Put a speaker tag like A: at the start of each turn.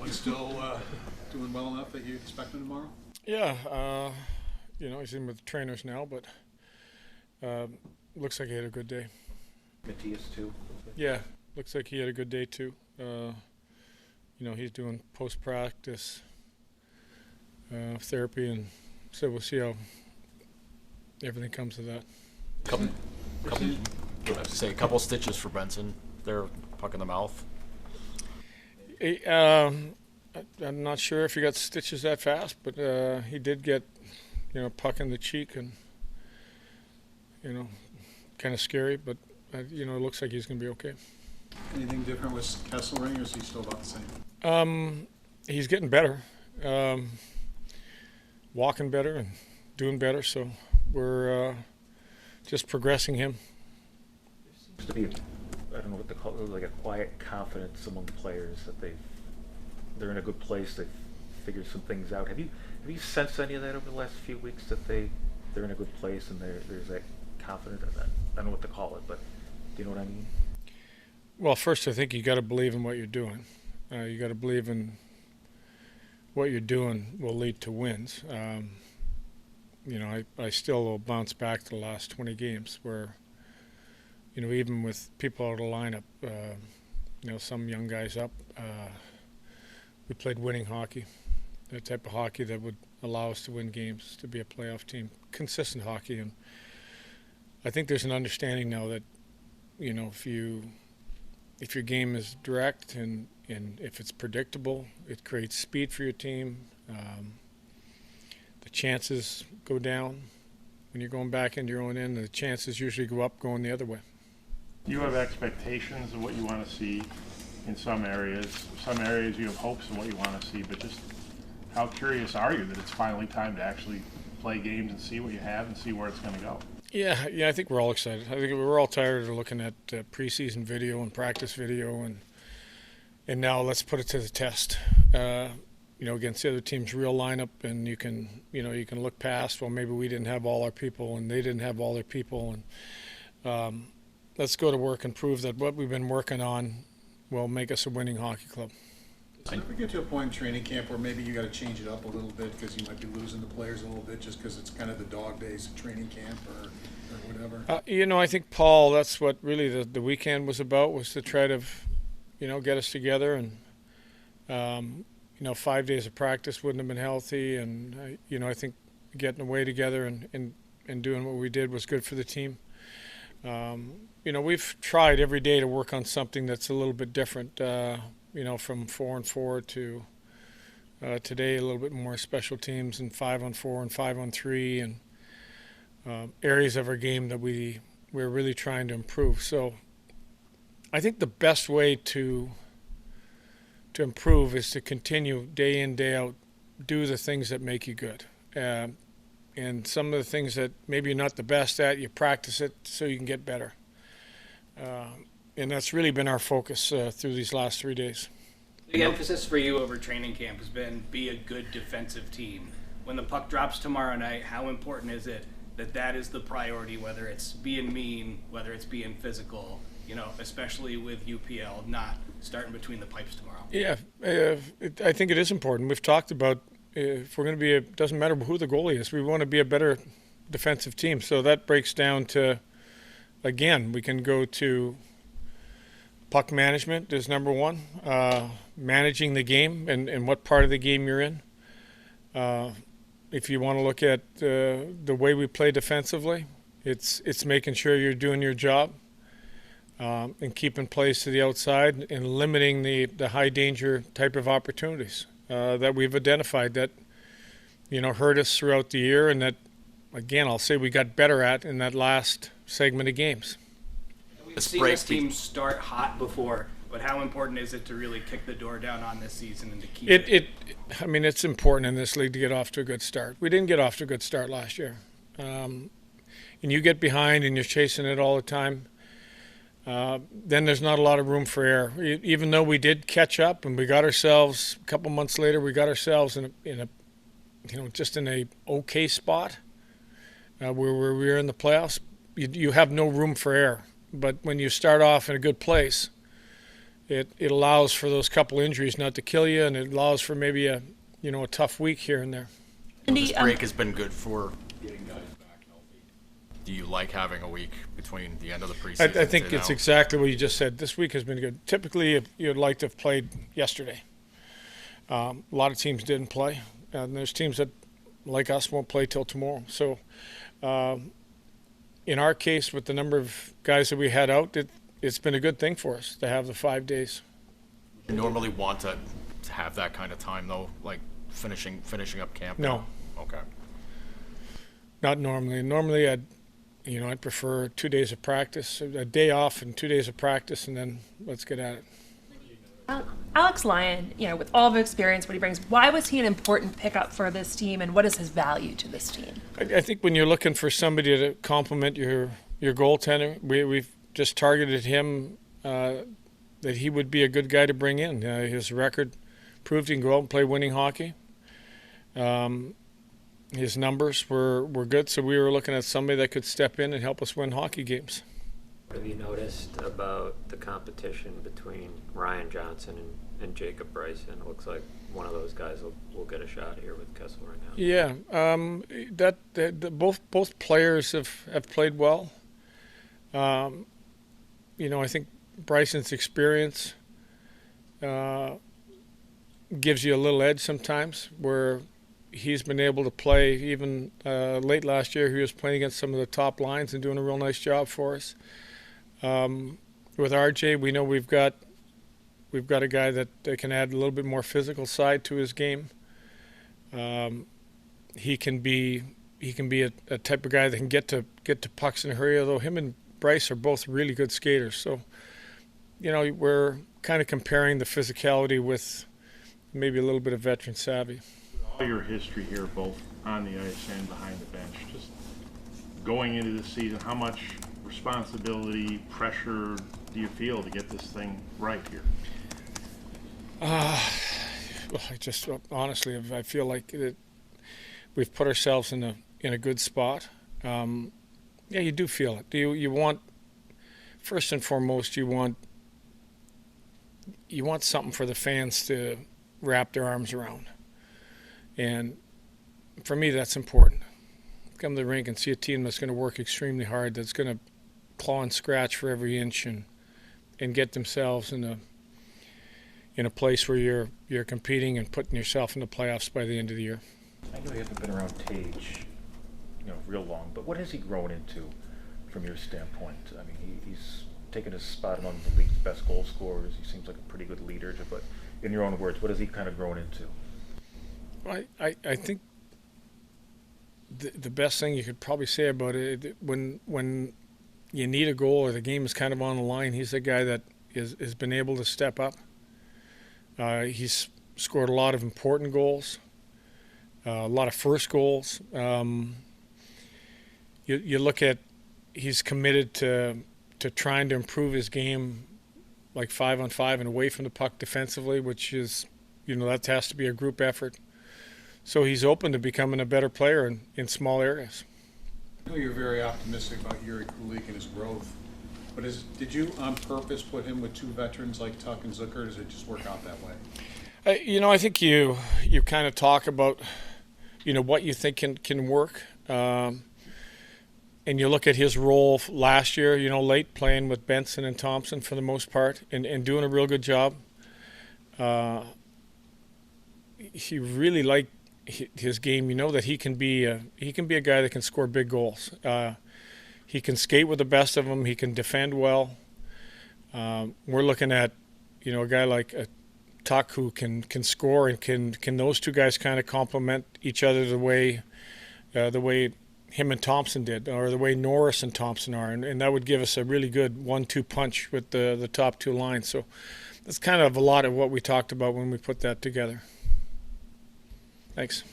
A: Still doing well enough that you expect him tomorrow?
B: Yeah, he's in with the trainers now, but looks like he had a good day.
C: Matthias too.
B: Yeah, looks like he had a good day too. He's doing post-practice therapy, and so we'll see how everything comes to that.
D: A couple stitches for Benson. They're puck in the mouth.
B: I'm not sure if he got stitches that fast, but he did get, puck in the cheek, and kind of scary. But it looks like he's going to be okay.
A: Anything different with Kesselring, or is he still about the same?
B: He's getting better, walking better and doing better. So we're just progressing him.
C: Seems to be, I don't know what to call it, like a quiet confidence among the players that they're in a good place. They've figured some things out. Have you sensed any of that over the last few weeks, that they're in a good place and there's that confidence? I don't know what to call it, but do you know what I mean?
B: Well, first, I think you got to believe in what you're doing. You got to believe in what you're doing will lead to wins. I still will bounce back to the last 20 games where, even with people out of the lineup, some young guys up, we played winning hockey, the type of hockey that would allow us to win games, to be a playoff team, consistent hockey. And I think there's an understanding now that, if your game is direct and if it's predictable, it creates speed for your team. The chances go down when you're going back into your own end. The chances usually go up going the other way.
E: You have expectations of what you want to see in some areas. Some areas you have hopes of what you want to see, but just how curious are you that it's finally time to actually play games and see what you have and see where it's going to go? Yeah,
B: I think we're all excited. I think we're all tired of looking at preseason video and practice video, and now let's put it to the test. Against the other team's real lineup, and you can look past, well, maybe we didn't have all our people and they didn't have all their people, and let's go to work and prove that what we've been working on will make us a winning hockey club.
A: Does it ever get to a point in training camp where maybe you got to change it up a little bit because you might be losing the players a little bit just because it's kind of the dog days of training camp or whatever?
B: I think, Paul, that's what really the weekend was about, was to try to, get us together. And, 5 days of practice wouldn't have been healthy. And, I think getting away together and doing what we did was good for the team. We've tried every day to work on something that's a little bit different, from 4-on-4 to today a little bit more special teams and 5-on-4 and 5-on-3 and areas of our game that we're really trying to improve. So I think the best way to improve is to continue day in, day out, do the things that make you good. And some of the things that maybe you're not the best at, you practice it so you can get better. And that's really been our focus through these last 3 days.
F: The emphasis for you over training camp has been be a good defensive team. When the puck drops tomorrow night, how important is it that is the priority, whether it's being mean, whether it's being physical, especially with UPL not starting between the pipes tomorrow?
B: Yeah, I think it is important. We've talked about if we're going to be it doesn't matter who the goalie is, we want to be a better defensive team. So that breaks down to, again, we can go to puck management is number one, managing the game and what part of the game you're in. If you want to look at the way we play defensively, it's making sure you're doing your job and keeping plays to the outside and limiting the high danger type of opportunities that we've identified that hurt us throughout the year, and that, again, I'll say we got better at in that last segment of games.
F: We've seen this team start hot before, but how important is it to really kick the door down on this season and to keep it?
B: It's important in this league to get off to a good start. We didn't get off to a good start last year. And you get behind and you're chasing it all the time, then there's not a lot of room for error. Even though we did catch up and we got ourselves, a couple months later, we got ourselves in a okay spot where we were in the playoffs, you have no room for error. But when you start off in a good place, it allows for those couple injuries not to kill you, and it allows for maybe a tough week here and there.
D: This break has been good for getting guys back healthy. Do you like having a week between the end of the preseason?
B: I think it's exactly what you just said. This week has been good. Typically, you'd like to have played yesterday. A lot of teams didn't play, and there's teams that, like us, won't play till tomorrow. So, in our case, with the number of guys that we had out, it's been a good thing for us to have the 5 days.
D: You normally want to have that kind of time, though, like finishing up camp?
B: No.
D: Okay.
B: Not normally. Normally, I'd prefer 2 days of practice, a day off and 2 days of practice, and then let's get at it.
G: Alex Lyon, with all the experience, what he brings, why was he an important pickup for this team, and what is his value to this team?
B: I think when you're looking for somebody to complement your goaltender, we've just targeted him, that he would be a good guy to bring in. His record proved he can go out and play winning hockey. His numbers were good, so we were looking at somebody that could step in and help us win hockey games.
H: What have you noticed about the competition between Ryan Johnson and Jacob Bryson? It looks like one of those guys will get a shot here with Kessel right now.
B: Yeah, both players have played well. I think Bryson's experience gives you a little edge sometimes, where he's been able to play. Even late last year, he was playing against some of the top lines and doing a real nice job for us. With RJ, we know we've got a guy that can add a little bit more physical side to his game. He can be a type of guy that can get to pucks in a hurry. Although him and Bryce are both really good skaters, so we're kind of comparing the physicality with maybe a little bit of veteran savvy.
E: All your history here, both on the ice and behind the bench, just going into the season, how much responsibility, pressure do you feel to get this thing right here?
B: Well, honestly, I feel like we've put ourselves in a good spot. Yeah, you do feel it. You want, first and foremost, you want something for the fans to wrap their arms around. And for me, that's important. Come to the rink and see a team that's going to work extremely hard, that's going to claw and scratch for every inch and get themselves in a place where you're competing and putting yourself in the playoffs by the end of the year.
C: I know you haven't been around Tage, real long, but what has he grown into from your standpoint? I mean, he's taken his spot among the league's best goal scorers. He seems like a pretty good leader, but in your own words, what has he kind of grown into?
B: I think the best thing you could probably say about it, when you need a goal or the game is kind of on the line, he's the guy that has been able to step up. He's scored a lot of important goals, a lot of first goals. You look at, he's committed to trying to improve his game, like 5-on-5 and away from the puck defensively, which is, that has to be a group effort. So he's open to becoming a better player in small areas.
A: I know you're very optimistic about Yuri Kulik and his growth, but did you on purpose put him with two veterans like Tuck and Zucker, or does it just work out that way?
B: I think you kind of talk about, what you think can work. And you look at his role last year, late playing with Benson and Thompson for the most part and doing a real good job. He really liked his game. That he can be a guy that can score big goals. He can skate with the best of them. He can defend well. We're looking at, a guy like Tuck who can score, and can those two guys kind of complement each other the way him and Thompson did, or the way Norris and Thompson are, and that would give us a really good 1-2 punch with the top two lines. So that's kind of a lot of what we talked about when we put that together. Thanks.